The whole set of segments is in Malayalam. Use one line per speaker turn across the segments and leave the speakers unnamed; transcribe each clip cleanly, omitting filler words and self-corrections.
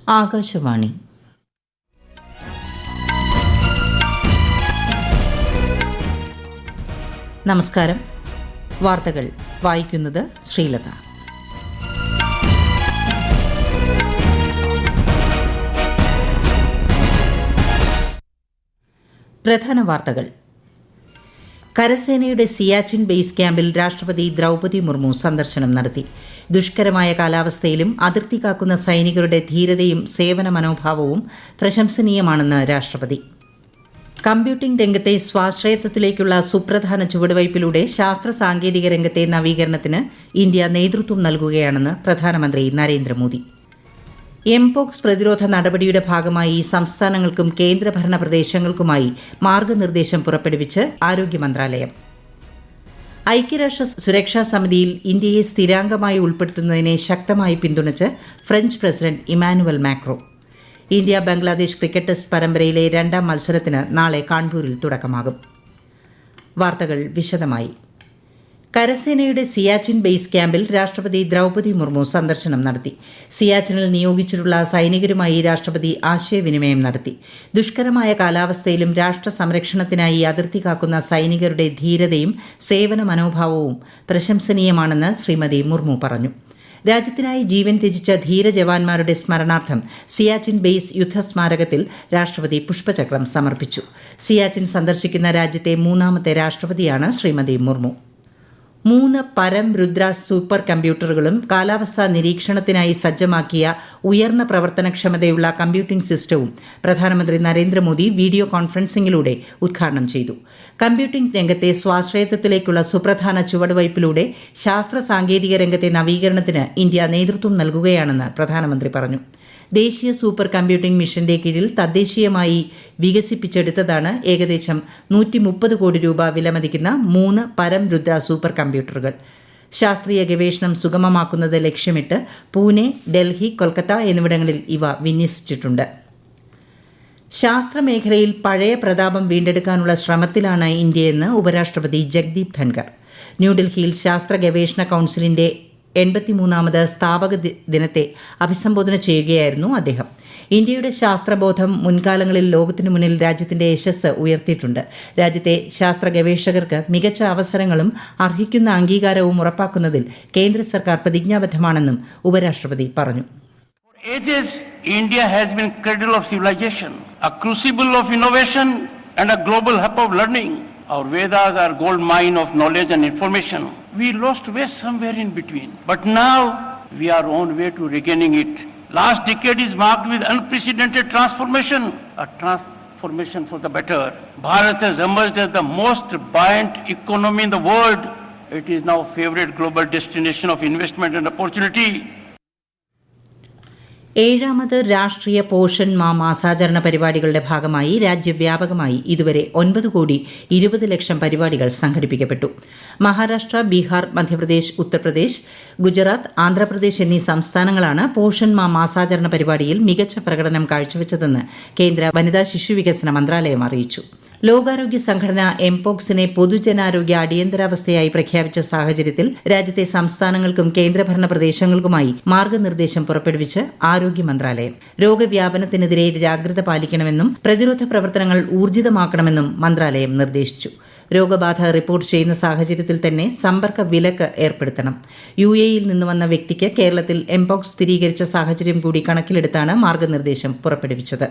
ആകാശവാണി. നമസ്കാരം. വാർത്തകൾ വായിക്കുന്നത് ശ്രീലത. പ്രധാന വാർത്തകൾ. കരസേനയുടെ സിയാച്ചിൻ ബേസ് ക്യാമ്പിൽ രാഷ്ട്രപതി ദ്രൌപദി മുർമു സന്ദർശനം നടത്തി. ദുഷ്കരമായ കാലാവസ്ഥയിലും അതിർത്തി കാക്കുന്ന സൈനികരുടെ ധീരതയും സേവന മനോഭാവവും പ്രശംസനീയമാണെന്ന് രാഷ്ട്രപതി. കമ്പ്യൂട്ടിംഗ് രംഗത്തെ സ്വാശ്രയത്വത്തിലേക്കുള്ള സുപ്രധാന ചുവടുവയ്പിലൂടെ ശാസ്ത്ര സാങ്കേതിക രംഗത്തെ നവീകരണത്തിന് ഇന്ത്യ നേതൃത്വം നൽകുകയാണെന്ന് പ്രധാനമന്ത്രി നരേന്ദ്രമോദി. എംപോക്സ് പ്രതിരോധ നടപടിയുടെ ഭാഗമായി സംസ്ഥാനങ്ങൾക്കും കേന്ദ്രഭരണ പ്രദേശങ്ങൾക്കുമായി മാർഗനിർദ്ദേശം പുറപ്പെടുവിച്ച് ആരോഗ്യ മന്ത്രാലയം. ഐക്യരാഷ്ട്ര സുരക്ഷാ സമിതിയിൽ ഇന്ത്യയെ സ്ഥിരാംഗമായി ഉൾപ്പെടുത്തുന്നതിനെ ശക്തമായി പിന്തുണച്ച് French president Emmanuel macro. India Bangladesh cricket test പരമ്പരയിലെ രണ്ടാം മത്സരത്തിന് നാളെ കാൺപൂരിൽ തുടക്കമാകും. വാർത്തകൾ വിശദമായി. കരസേനയുടെ സിയാച്ചിൻ ബേസ് ക്യാമ്പിൽ രാഷ്ട്രപതി ദ്രൌപദി മുർമു സന്ദർശനം നടത്തി. സിയാച്ചിനിൽ നിയോഗിച്ചിട്ടുള്ള സൈനികരുമായി രാഷ്ട്രപതി ആശയവിനിമയം നടത്തി. ദുഷ്കരമായ കാലാവസ്ഥയിലും രാഷ്ട്ര സംരക്ഷണത്തിനായി അതിർത്തി കാക്കുന്ന സൈനികരുടെ ധീരതയും സേവന മനോഭാവവും പ്രശംസനീയമാണെന്ന് ശ്രീമതി മുർമു പറഞ്ഞു. രാജ്യത്തിനായി ജീവൻ ത്യജിച്ച ധീര ജവാന്മാരുടെ സ്മരണാർത്ഥം സിയാച്ചിൻ ബേസ് യുദ്ധസ്മാരകത്തിൽ രാഷ്ട്രപതി പുഷ്പചക്രം സമർപ്പിച്ചു. സിയാച്ചിൻ സന്ദർശിക്കുന്ന രാജ്യത്തെ മൂന്നാമത്തെ രാഷ്ട്രപതിയാണ് ശ്രീമതി മുർമു. 3 പരം രുദ്ര സൂപ്പർ കമ്പ്യൂട്ടറുകളും കാലാവസ്ഥാ നിരീക്ഷണത്തിനായി സജ്ജമാക്കിയ ഉയർന്ന പ്രവർത്തനക്ഷമതയുള്ള കമ്പ്യൂട്ടിംഗ് സിസ്റ്റവും പ്രധാനമന്ത്രി നരേന്ദ്രമോദി വീഡിയോ കോൺഫറൻസിംഗിലൂടെ ഉദ്ഘാടനം ചെയ്തു. കമ്പ്യൂട്ടിംഗ് രംഗത്തെ സ്വാശ്രയത്വത്തിലേക്കുള്ള സുപ്രധാന ചുവടുവയ്പിലൂടെ ശാസ്ത്ര സാങ്കേതിക രംഗത്തെ നവീകരണത്തിന് ഇന്ത്യ നേതൃത്വം നൽകുകയാണെന്ന് പ്രധാനമന്ത്രി പറഞ്ഞു. ദേശീയ സൂപ്പർ കമ്പ്യൂട്ടിംഗ് മിഷന്റെ കീഴിൽ തദ്ദേശീയമായി വികസിപ്പിച്ചെടുത്തതാണ് ഏകദേശം 130 കോടി രൂപ വിലമതിക്കുന്ന 3 പരം രുദ്ര സൂപ്പർ കമ്പ്യൂട്ടറുകൾ. ശാസ്ത്രീയ ഗവേഷണം സുഗമമാക്കുന്നത് ലക്ഷ്യമിട്ട് പൂനെ, ഡൽഹി, കൊൽക്കത്ത എന്നിവിടങ്ങളിൽ ഇവ വിന്യസിച്ചിട്ടുണ്ട്. ശാസ്ത്രമേഖലയിൽ പഴയ പ്രതാപം വീണ്ടെടുക്കാനുള്ള ശ്രമത്തിലാണ് ഇന്ത്യയെന്ന് ഉപരാഷ്ട്രപതി ജഗ്ദീപ് ധൻകർ. ന്യൂഡൽഹിയിൽ ശാസ്ത്ര ഗവേഷണ കൌൺസിലിന്റെ 83ാമത് സ്ഥാപക ദിനത്തെ അഭിസംബോധന ചെയ്യുകയായിരുന്നു അദ്ദേഹം. ഇന്ത്യയുടെ ശാസ്ത്രബോധം മുൻകാലങ്ങളിൽ ലോകത്തിനു മുന്നിൽ രാജ്യത്തിന്റെ യശസ് ഉയർത്തിയിട്ടുണ്ട്. രാജ്യത്തെ ശാസ്ത്ര ഗവേഷകർക്ക് മികച്ച അവസരങ്ങളും അർഹിക്കുന്ന അംഗീകാരവും ഉറപ്പാക്കുന്നതിൽ കേന്ദ്ര സർക്കാർ പ്രതിജ്ഞാബദ്ധമാണെന്നും ഉപരാഷ്ട്രപതി പറഞ്ഞു.
India has been cradle of civilization, a crucible of innovation and a global hub of learning. Our Vedas are gold mine of knowledge and information. We lost way somewhere in between, but now we are on way to regaining it. Last decade is marked with unprecedented transformation, a transformation for the better. Bharat has emerged as the most buoyant economy in the world. It is now favorite global destination of investment and opportunity.
7ാമത് രാഷ്ട്രീയ പോഷൺ മാ മാസാചരണ പരിപാടികളുടെ ഭാഗമായി രാജ്യവ്യാപകമായി ഇതുവരെ 9,20 ലക്ഷം പരിപാടികൾ സംഘടിപ്പിക്കപ്പെട്ടു. മഹാരാഷ്ട്ര, ബീഹാർ, മധ്യപ്രദേശ്, ഉത്തർപ്രദേശ്, ഗുജറാത്ത്, ആന്ധ്രാപ്രദേശ് എന്നീ സംസ്ഥാനങ്ങളാണ് പോഷൺ മാ മാസാചരണ പരിപാടിയിൽ മികച്ച പ്രകടനം കാഴ്ചവെച്ചതെന്ന് കേന്ദ്ര വനിതാ ശിശുവികസന മന്ത്രാലയം അറിയിച്ചു. ലോകാരോഗ്യ സംഘടന എംപോക്സിനെ പൊതുജനാരോഗ്യ അടിയന്തരാവസ്ഥയായി പ്രഖ്യാപിച്ച സാഹചര്യത്തിൽ രാജ്യത്തെ സംസ്ഥാനങ്ങൾക്കും കേന്ദ്രഭരണ പ്രദേശങ്ങൾക്കുമായി മാർഗനിർദ്ദേശം പുറപ്പെടുവിച്ച് ആരോഗ്യ മന്ത്രാലയം. രോഗവ്യാപനത്തിനെതിരെ ജാഗ്രത പാലിക്കണമെന്നും പ്രതിരോധ പ്രവർത്തനങ്ങൾ ഊർജിതമാക്കണമെന്നും മന്ത്രാലയം നിർദ്ദേശിച്ചു. രോഗബാധ റിപ്പോർട്ട് ചെയ്യുന്ന സാഹചര്യത്തിൽ തന്നെ സമ്പർക്ക വിലക്ക് ഏർപ്പെടുത്തണം. UAEയിൽ നിന്ന് വന്ന വ്യക്തിക്ക് കേരളത്തിൽ എംപോക്സ് സ്ഥിരീകരിച്ച സാഹചര്യം കൂടി കണക്കിലെടുത്താണ് മാർഗനിർദ്ദേശം പുറപ്പെടുവിച്ചത്.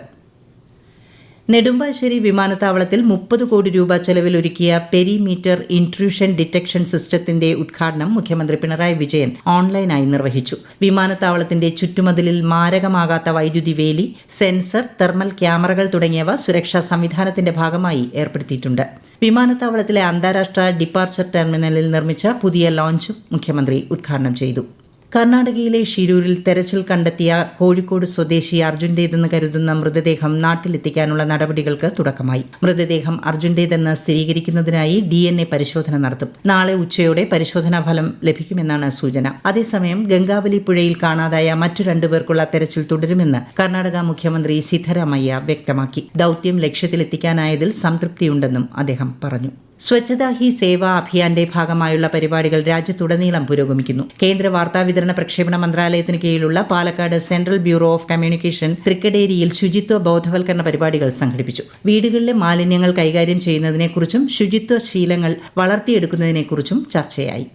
നെടുമ്പാശ്ശേരി വിമാനത്താവളത്തിൽ 30 കോടി രൂപ ചെലവിൽ ഒരുക്കിയ പെരിമീറ്റർ ഇൻട്രൂഷൻ ഡിറ്റക്ഷൻ സിസ്റ്റത്തിന്റെ ഉദ്ഘാടനം മുഖ്യമന്ത്രി പിണറായി വിജയൻ ഓൺലൈനായി നിർവഹിച്ചു. വിമാനത്താവളത്തിന്റെ ചുറ്റുമതിലിൽ മാരകമാകാത്ത വൈദ്യുതി വേലി, സെൻസർ, തെർമൽ ക്യാമറകൾ തുടങ്ങിയവ സുരക്ഷാ സംവിധാനത്തിന്റെ ഭാഗമായി ഏർപ്പെടുത്തിയിട്ടുണ്ട്. വിമാനത്താവളത്തിലെ അന്താരാഷ്ട്ര ഡിപ്പാർച്ചർ ടെർമിനലിൽ നിർമ്മിച്ച പുതിയ ലോഞ്ചും മുഖ്യമന്ത്രി ഉദ്ഘാടനം ചെയ്തു. കർണാടകയിലെ ഷിരൂരിൽ തെരച്ചിൽ കണ്ടെത്തിയ കോഴിക്കോട് സ്വദേശി അർജുന്റേതെന്ന് കരുതുന്ന മൃതദേഹം നാട്ടിലെത്തിക്കാനുള്ള നടപടികൾക്ക് തുടക്കമായി. മൃതദേഹം അർജുന്റേതെന്ന് സ്ഥിരീകരിക്കുന്നതിനായി DNA പരിശോധന നടത്തും. നാളെ ഉച്ചയോടെ പരിശോധനാ ഫലം ലഭിക്കുമെന്നാണ് സൂചന. അതേസമയം ഗംഗാവലി പുഴയിൽ കാണാതായ മറ്റു 2 പേർക്കുള്ള തെരച്ചിൽ തുടരുമെന്ന് കർണാടക മുഖ്യമന്ത്രി സിദ്ധരാമയ്യ വ്യക്തമാക്കി. ദൌത്യം ലക്ഷ്യത്തിലെത്തിക്കാനായതിൽ സംതൃപ്തിയുണ്ടെന്നും അദ്ദേഹം പറഞ്ഞു. സ്വച്ഛതാ ഹി സേവ അഭിയാന്റെ ഭാഗമായുള്ള പരിപാടികൾ രാജ്യത്തുടനീളം പുരോഗമിക്കുന്നു. കേന്ദ്ര വാർത്താവിതരണ പ്രക്ഷേപണ മന്ത്രാലയത്തിന് കീഴിലുള്ള Palakkad central bureau of communication തൃക്കടേരിയിൽ ശുചിത്വ ബോധവൽക്കരണ പരിപാടികൾ സംഘടിപ്പിച്ചു. വീടുകളിലെ മാലിന്യങ്ങൾ കൈകാര്യം ചെയ്യുന്നതിനെക്കുറിച്ചും ശുചിത്വ ശീലങ്ങൾ വളർത്തിയെടുക്കുന്നതിനെക്കുറിച്ചും ചർച്ചയായി.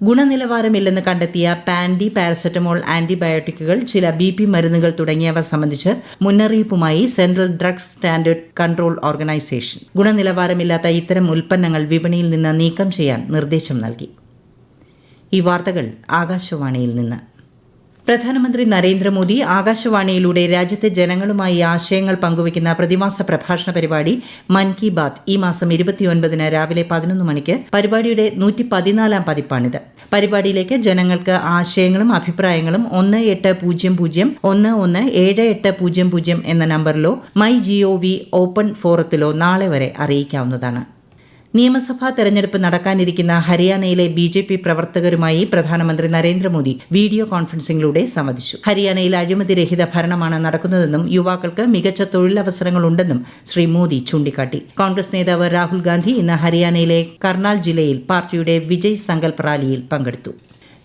ഗുണനിലവാരമില്ലെന്ന് കണ്ടെത്തിയ പാൻഡി, പാരസെറ്റമോൾ, ആന്റിബയോട്ടിക്കുകൾ, ചില BP മരുന്നുകൾ തുടങ്ങിയവ സംബന്ധിച്ച് മുന്നറിയിപ്പുമായി central drugs standard control organisation ഗുണനിലവാരമില്ലാത്ത ഇത്തരം ഉൽപ്പന്നങ്ങൾ വിപണിയിൽ നിന്ന് നീക്കം ചെയ്യാൻ നിർദ്ദേശം നൽകി. ഈ വാർത്തകൾ ആകാശവാണിയിൽ നിന്ന്. പ്രധാനമന്ത്രി നരേന്ദ്രമോദി ആകാശവാണിയിലൂടെ രാജ്യത്തെ ജനങ്ങളുമായി ആശയങ്ങൾ പങ്കുവയ്ക്കുന്ന പ്രതിമാസ പ്രഭാഷണ പരിപാടി മൻ കി ബാത്ത് ഈ മാസം 29 രാവിലെ 11 മണിക്ക് പരിപാടിയുടെ 114ാം പതിപ്പാണിത്. പരിപാടിയിലേക്ക് ജനങ്ങൾക്ക് ആശയങ്ങളും അഭിപ്രായങ്ങളും 1800117800 എന്ന നമ്പറിലോ MyGov ഓപ്പൺ ഫോറത്തിലോ നാളെ വരെ അറിയിക്കാവുന്നതാണ്. നിയമസഭാ തെരഞ്ഞെടുപ്പ് നടക്കാനിരിക്കുന്ന ഹരിയാനയിലെ BJP പ്രവർത്തകരുമായി പ്രധാനമന്ത്രി നരേന്ദ്രമോദി വീഡിയോ കോൺഫറൻസിംഗിലൂടെ സംവദിച്ചു. ഹരിയാനയിൽ അഴിമതിരഹിത ഭരണമാണ് നടക്കുന്നതെന്നും യുവാക്കൾക്ക് മികച്ച തൊഴിലവസരങ്ങളുണ്ടെന്നും ശ്രീ മോദി ചൂണ്ടിക്കാട്ടി. കോൺഗ്രസ് നേതാവ് രാഹുൽ ഗാന്ധി ഇന്ന് ഹരിയാനയിലെ കർണാൽ ജില്ലയിൽ പാർട്ടിയുടെ വിജയ് സങ്കൽപ് റാലിയിൽ പങ്കെടുത്തു.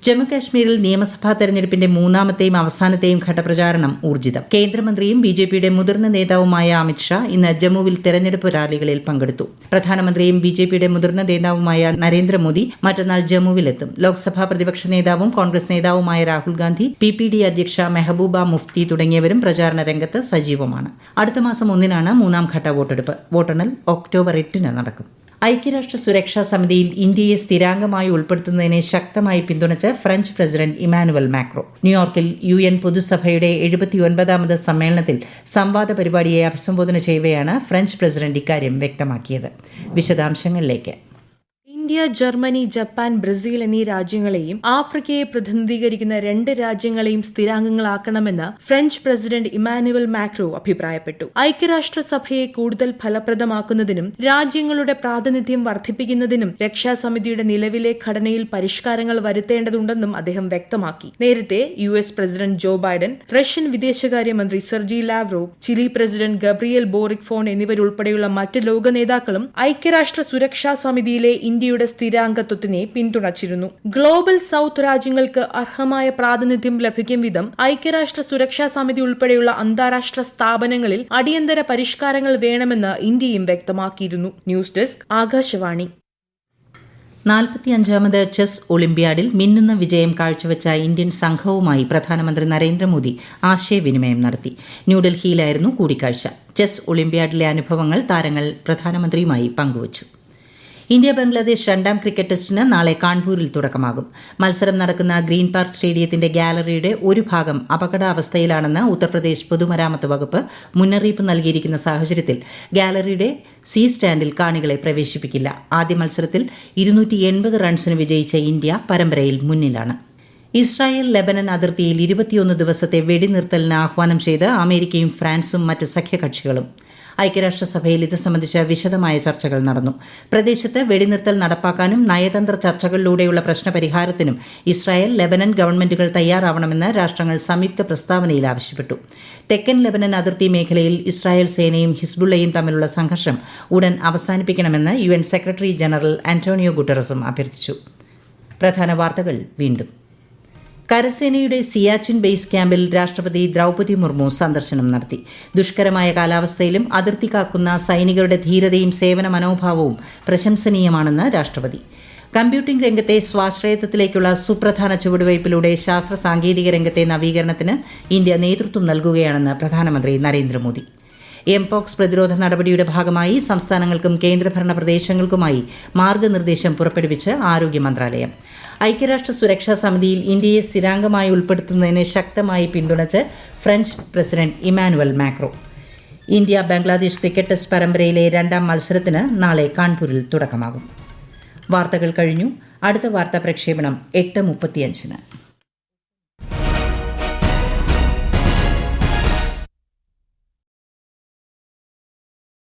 ജമ്മുകാശ്മീരിൽ നിയമസഭാ തെരഞ്ഞെടുപ്പിന്റെ മൂന്നാമത്തെയും അവസാനത്തെയും ഘട്ടപ്രചാരണം ഊർജിതം. കേന്ദ്രമന്ത്രിയും BJPയുടെ മുതിർന്ന നേതാവുമായ അമിത്ഷാ ഇന്ന് ജമ്മുവിൽ തെരഞ്ഞെടുപ്പ് റാലികളിൽ പങ്കെടുത്തു. പ്രധാനമന്ത്രിയും BJPയുടെ മുതിർന്ന നേതാവുമായ നരേന്ദ്രമോദി മറ്റന്നാൾ ജമ്മുവിലെത്തും. ലോക്സഭാ പ്രതിപക്ഷ നേതാവും കോൺഗ്രസ് നേതാവുമായ രാഹുൽ ഗാന്ധി, PPD അധ്യക്ഷ മെഹബൂബ മുഫ്തി തുടങ്ങിയവരും പ്രചാരണ രംഗത്ത് സജീവമാണ്. അടുത്ത മാസം 1-നാണ് മൂന്നാം ഘട്ട വോട്ടെടുപ്പ്. വോട്ടെണ്ണൽ ഒക്ടോബർ 8-ന് നടക്കും. ഐക്യരാഷ്ട്ര സുരക്ഷാ സമിതിയിൽ ഇന്ത്യയെ സ്ഥിരാംഗമായി ഉൾപ്പെടുത്തുന്നതിനെ ശക്തമായി പിന്തുണച്ച് ഫ്രഞ്ച് പ്രസിഡന്റ് ഇമാനുവൽ മാക്രോ. ന്യൂയോർക്കിൽ UN പൊതുസഭയുടെ 79ാമത് സമ്മേളനത്തിൽ സംവാദ പരിപാടിയെ അഭിസംബോധന ചെയ്യവെയാണ് ഫ്രഞ്ച് പ്രസിഡന്റ് ഇക്കാര്യം വ്യക്തമാക്കിയത്. വിശദാംശങ്ങളിലേക്ക്.
ഇന്ത്യ, ജർമ്മനി, ജപ്പാൻ, ബ്രസീൽ എന്നീ രാജ്യങ്ങളെയും ആഫ്രിക്കയെ പ്രതിനിധീകരിക്കുന്ന 2 രാജ്യങ്ങളെയും സ്ഥിരാംഗങ്ങളാക്കണമെന്ന് ഫ്രഞ്ച് പ്രസിഡന്റ് ഇമാനുവൽ മാക്രോ അഭിപ്രായപ്പെട്ടു. ഐക്യരാഷ്ട്രസഭയെ കൂടുതൽ ഫലപ്രദമാക്കുന്നതിനും രാജ്യങ്ങളുടെ പ്രാതിനിധ്യം വർദ്ധിപ്പിക്കുന്നതിനും രക്ഷാസമിതിയുടെ നിലവിലെ ഘടനയിൽ പരിഷ്കാരങ്ങൾ വരുത്തേണ്ടതുണ്ടെന്നും അദ്ദേഹം വ്യക്തമാക്കി. നേരത്തെ US president Joe Biden, Russian വിദേശകാര്യമന്ത്രി Sergey Lavrov, Chile president Gabriel Boric phone എന്നിവരുൾപ്പെടെയുള്ള മറ്റ് ലോക നേതാക്കളും ഐക്യരാഷ്ട്ര സുരക്ഷാ സമിതിയിലെ ഇന്ത്യയുടെ സ്ഥിരാംഗത്വത്തിനെ പിന്തുണച്ചിരുന്നു. ഗ്ലോബൽ സൌത്ത് രാജ്യങ്ങൾക്ക് അർഹമായ പ്രാതിനിധ്യം ലഭിക്കും വിധം ഐക്യരാഷ്ട്ര സുരക്ഷാ സമിതി ഉൾപ്പെടെയുള്ള അന്താരാഷ്ട്ര സ്ഥാപനങ്ങളിൽ അടിയന്തര പരിഷ്കാരങ്ങൾ വേണമെന്ന് ഇന്ത്യയും വ്യക്തമാക്കിയിരുന്നു. News desk, Akashvani.
45ാമത് ചെസ് ഒളിമ്പ്യാഡിൽ മിന്നുന്ന വിജയം കാഴ്ചവെച്ച ഇന്ത്യൻ സംഘവുമായി പ്രധാനമന്ത്രി നരേന്ദ്രമോദി ആശയവിനിമയം നടത്തി. ന്യൂഡൽഹിയിലായിരുന്നു കൂടിക്കാഴ്ച. ചെസ് ഒളിമ്പ്യാഡിലെ അനുഭവങ്ങൾ താരങ്ങൾ പ്രധാനമന്ത്രിയുമായി പങ്കുവച്ചു. ഇന്ത്യ ബംഗ്ലാദേശ് 2ാം ക്രിക്കറ്റ് ടെസ്റ്റിന് നാളെ കാൺപൂരിൽ തുടക്കമാകും. മത്സരം നടക്കുന്ന ഗ്രീൻ പാർക്ക് സ്റ്റേഡിയത്തിന്റെ ഗാലറിയുടെ ഒരു ഭാഗം അപകടാവസ്ഥയിലാണെന്ന് ഉത്തർപ്രദേശ് പൊതുമരാമത്ത് വകുപ്പ് മുന്നറിയിപ്പ് നൽകിയിരിക്കുന്ന സാഹചര്യത്തിൽ ഗാലറിയുടെ സി സ്റ്റാൻഡിൽ കാണികളെ പ്രവേശിപ്പിക്കില്ല. ആദ്യ മത്സരത്തിൽ 280 റൺസിന് വിജയിച്ച ഇന്ത്യ പരമ്പരയിൽ മുന്നിലാണ്. ഇസ്രായേൽ ലെബനൻ അതിർത്തിയിൽ 21 ദിവസത്തെ വെടിനിർത്തലിന് ആഹ്വാനം ചെയ്ത് അമേരിക്കയും ഫ്രാൻസും മറ്റ് സഖ്യകക്ഷികളും. ഐക്യരാഷ്ട്രസഭയിൽ ഇത് സംബന്ധിച്ച വിശദമായ ചർച്ചകൾ നടന്നു. പ്രദേശത്ത് വെടിനിർത്തൽ നടപ്പാക്കാനും നയതന്ത്ര ചർച്ചകളിലൂടെയുള്ള പ്രശ്നപരിഹാരത്തിനും ഇസ്രായേൽ, ലെബനൻ ഗവൺമെന്റുകൾ തയ്യാറാവണമെന്ന് രാഷ്ട്രങ്ങൾ സംയുക്ത പ്രസ്താവനയിൽ ആവശ്യപ്പെട്ടു. തെക്കൻ ലെബനൻ അതിർത്തി മേഖലയിൽ ഇസ്രായേൽ സേനയും ഹിസ്ബുള്ളയും തമ്മിലുള്ള സംഘർഷം ഉടൻ അവസാനിപ്പിക്കണമെന്ന് UN സെക്രട്ടറി ജനറൽ ആന്റോണിയോ ഗുട്ടറസും അഭ്യർത്ഥിച്ചു. പ്രധാന വാർത്തകൾ വീണ്ടും. കരസേനയുടെ സിയാച്ചിൻ ബേസ് ക്യാമ്പിൽ രാഷ്ട്രപതി ദ്രൗപദി മുർമു സന്ദർശനം നടത്തി. ദുഷ്കരമായ കാലാവസ്ഥയിലും അതിർത്തി കാക്കുന്ന സൈനികരുടെ ധീരതയും സേവന മനോഭാവവും പ്രശംസനീയമാണെന്ന് രാഷ്ട്രപതി. കമ്പ്യൂട്ടിംഗ് രംഗത്തെ സ്വാശ്രയത്വത്തിലേക്കുള്ള സുപ്രധാന ചുവടുവയ്പിലൂടെ ശാസ്ത്ര സാങ്കേതിക രംഗത്തെ നവീകരണത്തിന് ഇന്ത്യ നേതൃത്വം നൽകുകയാണെന്ന് പ്രധാനമന്ത്രി നരേന്ദ്രമോദി. എംപോക്സ് പ്രതിരോധ നടപടിയുടെ ഭാഗമായി സംസ്ഥാനങ്ങൾക്കും കേന്ദ്രഭരണ പ്രദേശങ്ങൾക്കുമായി മാർഗനിർദ്ദേശം പുറപ്പെടുവിച്ച് ആരോഗ്യ മന്ത്രാലയം. ഐക്യരാഷ്ട്ര സുരക്ഷാ സമിതിയിൽ ഇന്ത്യയെ സ്ഥിരാംഗമായി ഉൾപ്പെടുത്തുന്നതിന് ശക്തമായി പിന്തുണച്ച് French president Emmanuel macro. India Bangladesh cricket test പരമ്പരയിലെ 2ാം മത്സരത്തിന് നാളെ കാൺപൂരിൽ തുടക്കമാകും. വാർത്തകൾ കഴിഞ്ഞു. അടുത്ത വാർത്താ പ്രക്ഷേപണം 8:35-ന്.